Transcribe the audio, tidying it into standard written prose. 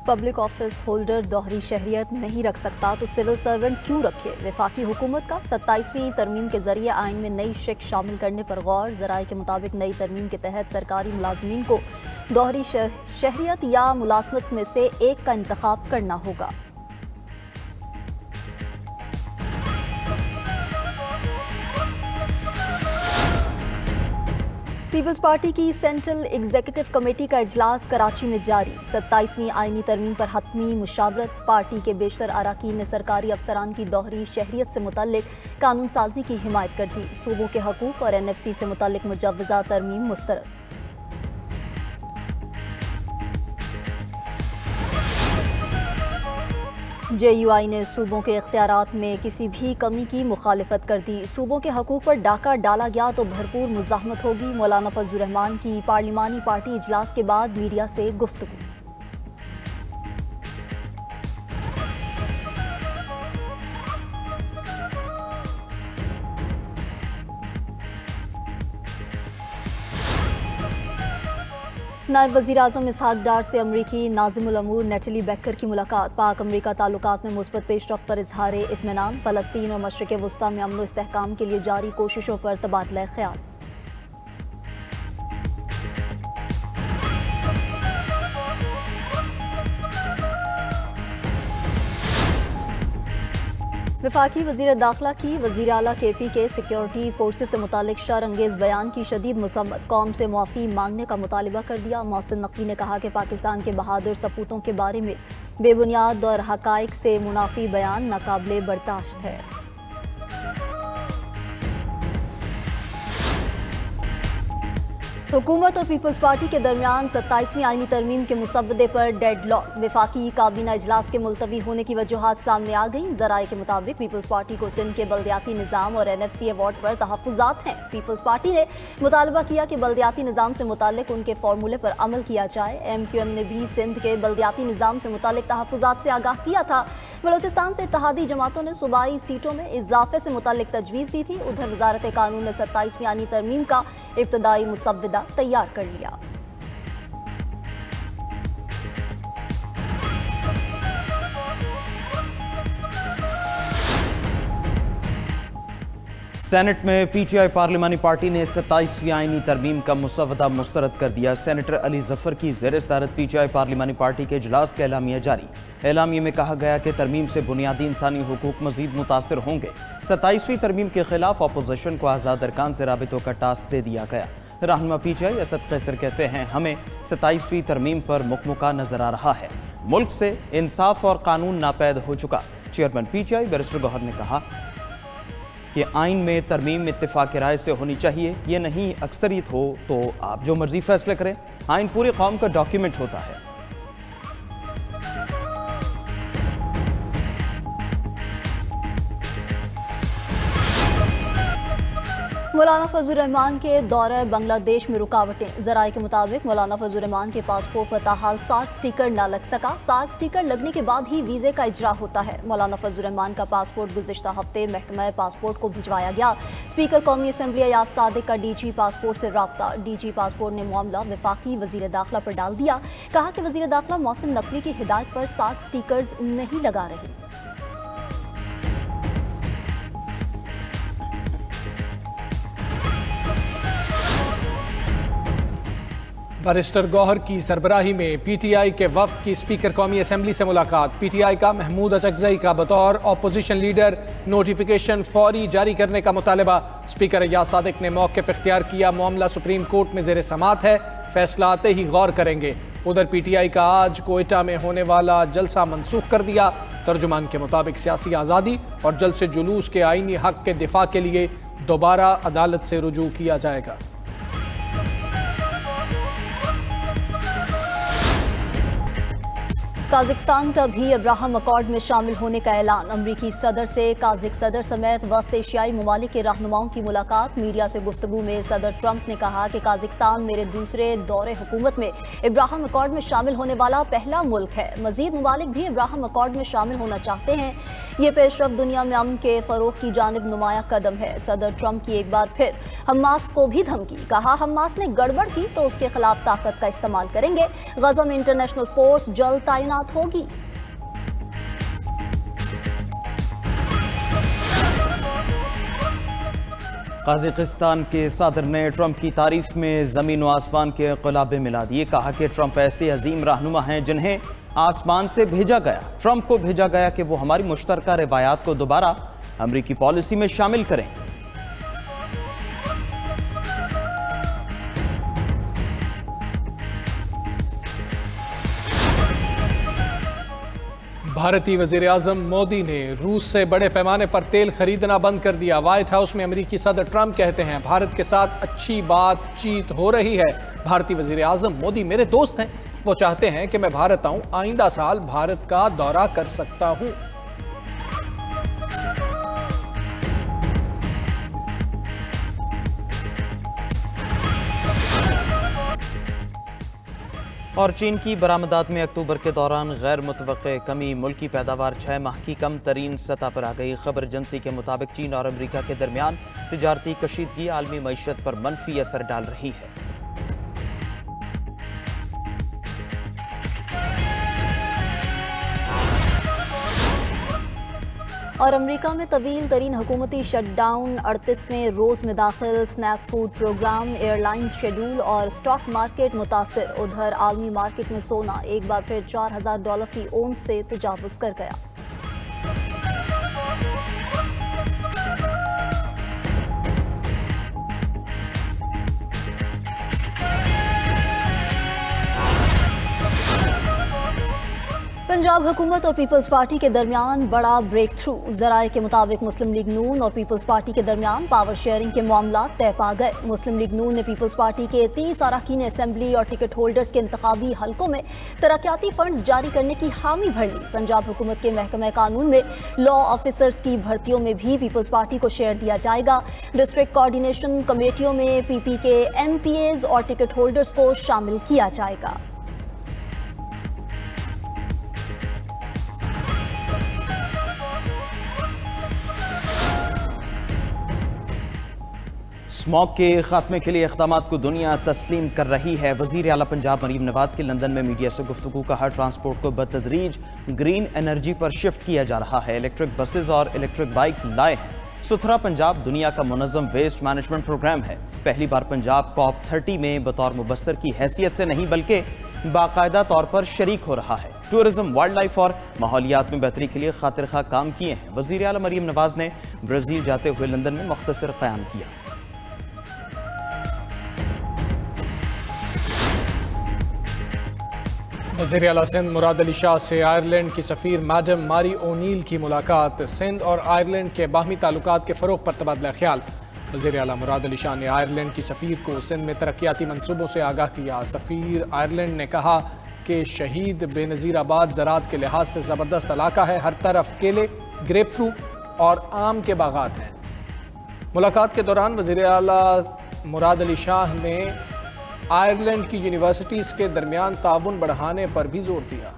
Public office holder दोहरी शहरियत नहीं रख सकता तो सिविल सर्वेंट क्यों रखे? वफाकी हुकूमत का 27वीं तरमीम के जरिए आइन में नई शिक शामिल करने पर गौर। ज़राए के मुताबिक नई तरमीम के तहत सरकारी मुलाजमीन को दोहरी शहरियत या मुलाजमत में से एक का इंतखाब करना होगा। पीपल्स पार्टी की सेंट्रल एग्जीक्यूटिव कमेटी का इजलास कराची में जारी। 27वीं आईनी तरमीम पर हतमी मुशावरत। पार्टी के बेशतर अराकीन ने सरकारी अफसरान की दोहरी शहरियत से मुतल्लिक कानून साजी की हिमायत कर दी। सूबों के हकूक और NFC से मुतल्लिक मुजव्वज़ा तरमीम मुस्तरद। JUI ने सूबों के इख्तियारात में किसी भी कमी की मुखालिफत कर दी। सूबों के हकूक पर डाका डाला गया तो भरपूर मुज़ाहमत होगी। मौलाना फजलुर रहमान की पार्लिमानी पार्टी इजलास के बाद मीडिया से गुफ्तगू। नायब वज़ीर-ए-आज़म इसहाक डार से अमरीकी नाज़िमुल अमूर नेटली बेकर की मुलाकात। पाक अमरीका ताल्लुकात में मुस्बत पेशरफ्त पर इजहार इत्मीनान। फ़लस्तीन और मशरिक़ वस्ता में अमन व इस्तेहकाम के लिए जारी कोशिशों पर तबादला ख्याल। वफाकी वज़ीर दाखिला की वज़ीर आला KP के सिक्योरिटी फोर्सेस से मुतालिक शर अंगेज़ बयान की शदीद मुसम्मत। कौम से मुआफ़ी मांगने का मुतालिबा कर दिया। मोहसिन नकवी ने कहा कि पाकिस्तान के बहादुर सपूतों के बारे में बेबुनियाद और हक़ाइक़ से मुनाफी बयान नाकाबिले बर्दाश्त है। हुकूमत और पीपल्स पार्टी के दरमियान 27वीं आईनी तरमीम के मुसव्वदे पर डेडलॉक। वफाकी काबीना इजलास के मुलतवी होने की वजूहात सामने आ गई। ज़राए के मुताबिक पीपल्स पार्टी को सिंध के बल्दियाती निज़ाम और NFC अवार्ड पर तहफ़्फ़ुज़ात हैं। पीपल्स पार्टी ने मुतालबा किया कि बल्दियाती निज़ाम से मुतालिक उनके फार्मूले पर अमल किया जाए। MQM ने भी सिंध के बल्दियाती निज़ाम से मुतालिक तहफ़्फ़ुज़ात से आगाह किया था। बलोचिस्तान से इत्तेहादी जमातों ने सूबाई सीटों में इजाफे से मुतालिक तजवीज़ दी थी। उधर वज़ारत कानून ने 27वीं आईनी तरमीम का इब्तदाई मुसव्वदा तैयार कर लिया। सेनेट में PTI पार्लिमानी पार्टी ने 27वीं आईनी तरमीम का मुसव्वदा मुस्तरद कर दिया। सेनेटर अली जफर की ज़ेर सदारत PTI पार्लिमानी पार्टी के इजलास का एलामिया जारी। एलामिया में कहा गया कि तरमीम से बुनियादी इंसानी हुकूक मजीद मुतासर होंगे। 27वीं तरमीम के खिलाफ अपोजिशन को आज़ाद अरकान से राबितों का टास्क दे दिया गया। रहनुमा PTI असद कैसर कहते हैं, हमें 27वीं तरमीम पर मुकमुका नजर आ रहा है। मुल्क से इंसाफ और कानून नापैद हो चुका। चेयरमैन PTI बैरिस्टर गौहर ने कहा कि आइन में तरमीम इत्तेफाक राय से होनी चाहिए, ये नहीं अक्सरियत हो तो आप जो मर्जी फैसले करें। आइन पूरी कौम का डॉक्यूमेंट होता है। मौलाना फजलुर रहमान के दौरे बांग्लादेश में रुकावटें। ज़राए के मुताबिक मौलाना फजलुर रहमान के पासपोर्ट पर ताहाल सार्क स्टिकर न लग सका। सार्क स्टिकर लगने के बाद ही वीज़े का इजरा होता है। मौलाना फजलुर रहमान का पासपोर्ट गुज़िश्ता हफ्ते महकमा पासपोर्ट को भिजवाया गया। स्पीकर कौमी असम्बली अयाज सादिक का DG पासपोर्ट से राब्ता। DG पासपोर्ट ने मामला वफाकी वज़ीर दाखिला पर डाल दिया। कहा कि वज़ीर दाखिला मोहसिन नकवी की हिदायत पर सार्क स्टिकर्स नहीं लगा रहे। बैरिस्टर गौहर की सरबराही में PTI के वफ्द की स्पीकर कौमी असम्बली से मुलाकात। PTI का महमूद अचकज़ई का बतौर अपोजिशन लीडर नोटिफिकेशन फौरी जारी करने का मुतालबा। स्पीकर अयाज सादिक ने मौक़िफ़ इख्तियार किया। मामला सुप्रीम कोर्ट में ज़ेर समात है, फैसला आते ही गौर करेंगे। उधर PTI का आज कोयटा में होने वाला जलसा मनसूख कर दिया। तर्जुमान के मुताबिक सियासी आज़ादी और जल्द से जुलूस के आईनी हक के दिफा के लिए दोबारा अदालत से रुजू किया जाएगा। काज़िकिस्तान का भी अब्राहम अकॉर्ड में शामिल होने का ऐलान। अमरीकी सदर से काज़िक सदर समेत वस्त एशियाई ममालिक के रहनुमाओं की मुलाकात। मीडिया से गुफ्तगू में सदर ट्रंप ने कहा कि काज़िकिस्तान मेरे दूसरे दौरे हुकूमत में अब्राहम अकॉर्ड में शामिल होने वाला पहला मुल्क है। मजीद ममालिक भी अब्राहम अकॉर्ड में शामिल होना चाहते हैं। ये पेशरफ दुनिया में अमन के फ़रोग़ की जानिब नुमाया कदम है। सदर ट्रंप की एक बार फिर हमास को भी धमकी। कहा हमास ने गड़बड़ की तो उसके खिलाफ ताकत का इस्तेमाल करेंगे। गज़ा में इंटरनेशनल फोर्स जल्द तैनात तैनात होगी। कजाकिस्तान के सदर ने ट्रंप की तारीफ में ज़मीन व आसमान के क़ुलाबे मिला दिए। कहा कि ट्रंप ऐसे अजीम रहनुमा हैं जिन्हें आसमान से भेजा गया। ट्रंप को भेजा गया कि वो हमारी मुश्तरका रिवायात को दोबारा अमरीकी पॉलिसी में शामिल करें। भारतीय वज़ीर आज़म मोदी ने रूस से बड़े पैमाने पर तेल खरीदना बंद कर दिया। व्हाइट हाउस में अमेरिकी सदर ट्रंप कहते हैं भारत के साथ अच्छी बातचीत हो रही है। भारतीय वज़ीर आज़म मोदी मेरे दोस्त हैं, वो चाहते हैं कि मैं भारत आऊं, आइंदा साल भारत का दौरा कर सकता हूं। और चीन की बरामदात में अक्टूबर के दौरान गैर मुतवक्के कमी, मुल्की पैदावार 6 माह की कम तरीन सतह पर आ गई। खबर एजेंसी के मुताबिक चीन और अमेरिका के दरमियान तिजारती कशीदगी आलमी मईशत पर मनफी असर डाल रही है। और अमेरिका में तवील तरीन हुकूमती शटडाउन, 38वें रोज़ में दाखिल snap food program, airlines schedule और स्टॉक मार्केट मुतासिर। उधर आलमी मार्केट में सोना एक बार फिर $4000 फी औंस से तजावुज कर गया। पंजाब हुकूमत और पीपल्स पार्टी के दरमियान बड़ा ब्रेक थ्रू। ज़राए के मुताबिक मुस्लिम लीग नून और पीपल्स पार्टी के दरमियान पावर शेयरिंग के मामला तय पा गए। मुस्लिम लीग नून ने पीपल्स पार्टी के 30 अरकान असेंबली और टिकट होल्डर्स के इंतखाबी हलकों में तरक्याती फंड्स जारी करने की हामी भर ली। पंजाब हुकूमत के महकमा कानून में लॉ ऑफिसर्स की भर्तियों में भी पीपल्स पार्टी को शेयर दिया जाएगा। डिस्ट्रिक्ट कोऑर्डिनेशन कमेटियों में पीपी के MPAs और टिकट होल्डर्स को शामिल किया जाएगा। स्मॉग के खात्मे के लिए इक़दामात को दुनिया तस्लीम कर रही है। वज़ीर आला पंजाब मरीम नवाज की लंदन में मीडिया से गुफ्तगू। कहा ट्रांसपोर्ट को बतदरीज ग्रीन एनर्जी पर शिफ्ट किया जा रहा है। इलेक्ट्रिक बसेज और इलेक्ट्रिक बाइक लाए हैं। सुथरा पंजाब दुनिया का मुनज़्ज़म वेस्ट मैनेजमेंट प्रोग्राम है। पहली बार पंजाब COP30 में बतौर मुबस्सर की हैसियत से नहीं बल्कि बाकायदा तौर पर शरीक हो रहा है। टूरिज्म, वाइल्ड लाइफ और माहौलियात में बेहतरी के लिए खातिर खा काम किए हैं। वज़ीर आला मरीम नवाज ने ब्राज़ील जाते हुए लंदन में मुख्तसर क़याम किया। वज़ीर आला सिंध मुराद अली शाह से आयरलैंड की सफ़ीर मैडम मारी ओनील की मुलाकात। सिंध और आयरलैंड के बाहमी ताल्लुकात के फ़रोग़ पर तबादला ख्याल। वज़ीर आला मुराद अली शाह ने आयरलैंड की सफ़ीर को सिंध में तरक्याती मनसूबों से आगाह किया। सफ़ीर आयरलैंड ने कहा कि शहीद बेनज़ीर आबाद ज़राअत के लिहाज से ज़बरदस्त इलाका है। हर तरफ केले, ग्रेप फ्रूट और आम के बागात हैं। मुलाकात के दौरान वज़ीर आला मुराद अली शाह ने आयरलैंड की यूनिवर्सिटीज़ के दरमियान ताउन बढ़ाने पर भी जोर दिया।